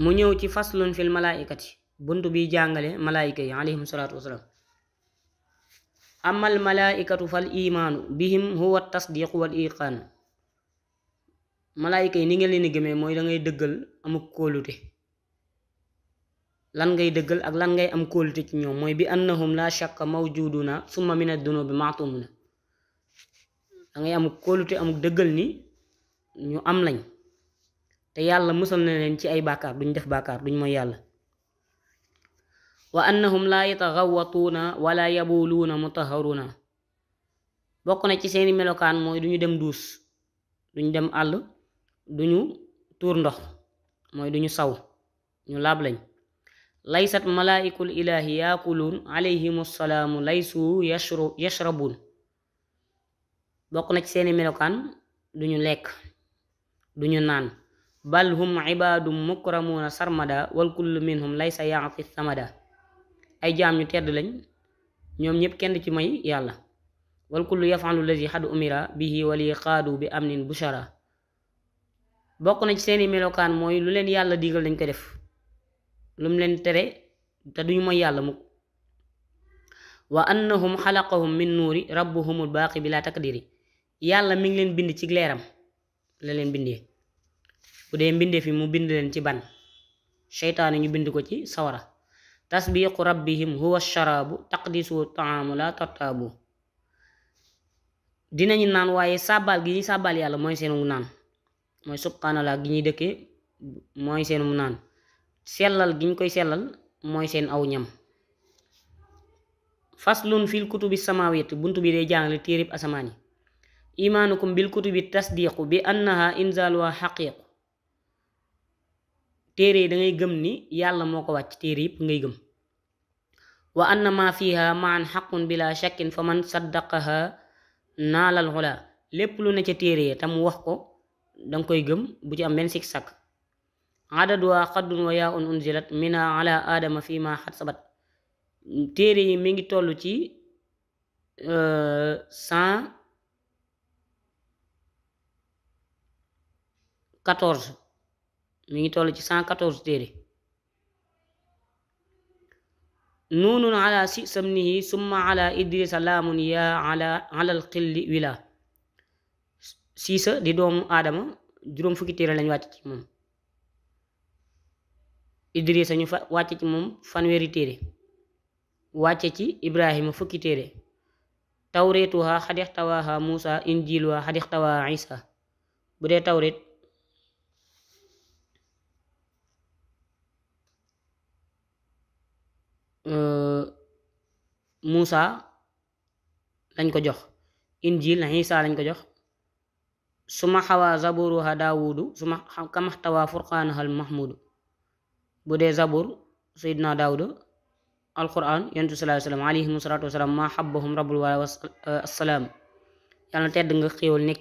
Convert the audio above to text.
mu ñëw ci faslun fil malaikati buntu bi jàngale malaayika yi alayhim salaatu wasalaam. amal malaikatu fal imaanu bihim huwa tasdiqu wal iqaan. malaayika yi ni nga leen di gëmee mooy da ngay dëggal amuk kóolute. lan ngay dëggal ak lan ngay am kóolute ci ñoom mooy bi annahum la shakka mawjuduna summa min ad-dunubi ma'tumuna. da ngay amuk kóolute amuk dëggal ni ñu am lañ te yàlla musal na leen ci ay bàkkaar duñ def bàkkaar duñ mooy yàlla. wa annahum la yataghawwatuuna wala yabuluuna mutahharuna. bokk na ci seeni melokaan mooy duñu dem duus duñu dem àll duñu tuur ndox mooy duñu saw ñu laab lañ. laysat malaa'ikul ilaahi yaakuluun alayhimu salaamu laysu yashrabuun. bokk na ci seeni melokaan duñu lekk duñu naan. bal hum ibaadum mukramuuna sarmada wal kullu minhum laysa ya'fi samada. ay jaam ñu tedd lañ ñoom ñépp kenn ci may yàlla. wal kullu yaf'alu lazi xad umira bihi wali qaadu bi amnin bushara. bokk na ci seeni melokaan mooy lu leen yàlla digal dañ ko def lu mu leen tere te duñu mooy yàlla mukk. wa annahum xalaqahum min nuuri rabbuhumul baaqi bila takdiri. yàlla mi ngi leen bind ci leeram la leen bindee. bu dee mbindee fi mu bind leen ci ban. seytaane ñu bind ko ci sawara. tasbiqu rabbihim huwa sharaabu taqdisu taamu la tartaabu. dinañu naan waaye sàbbaal gi ñuy sàbbaal yàlla mooy seenu naan mooy subhanallah gi ñuy dëkkee mooy seenu naan. sellal gi ñu koy sellal mooy seen aw ñam. faslun fil kutubi samawiyati buntu bi day jàngale téerib asamaan yi. imaanukum bil kutubi tasdiqu bi annaha inzaaluha xaqiiqu. téere yi dangay gëm ni yàlla moo ko wàcc téere yëpp ngay gëm. wa anna ma fiha maan xaqun bila shakkin fa man saddaqaha naalal xula. lépp lu ne ca téere yi tam wax ko danga koy gëm bu ci am benn sikk sàkk. adaduha xaddun wa yaa un unzilat mina ala aadama fi ma xat sabat. téere yi mi ngi toll ci 114 mi ngi toll ci 114 téere. nuunun ala si samnihi summa ala idrisa laamun yaa alal xilli wila. siisa di doomu aadama juróom fukki téere lañ wàcc ci moom. idrisa ñu wàcc ci moom fanweeri téere. wàcce ci ibrahima fukki téere. tawreetuha xadixtawaaha muusa injiluha xadixtawaa isa. bu dee tawreet muusa lañ ko jox. injil isa lañ ko jox. suma xawaa zaburuha daawudu suma kamaxtawaa furqaanahal mahmudu. bu dee zabur seydina daawuda. alquran yonent sallallahu alayhi wa sallam alayhimu salaatu wasalaam ma xabbahum rabbul wala wassalaam. yàlla tedd nga xéewal nekk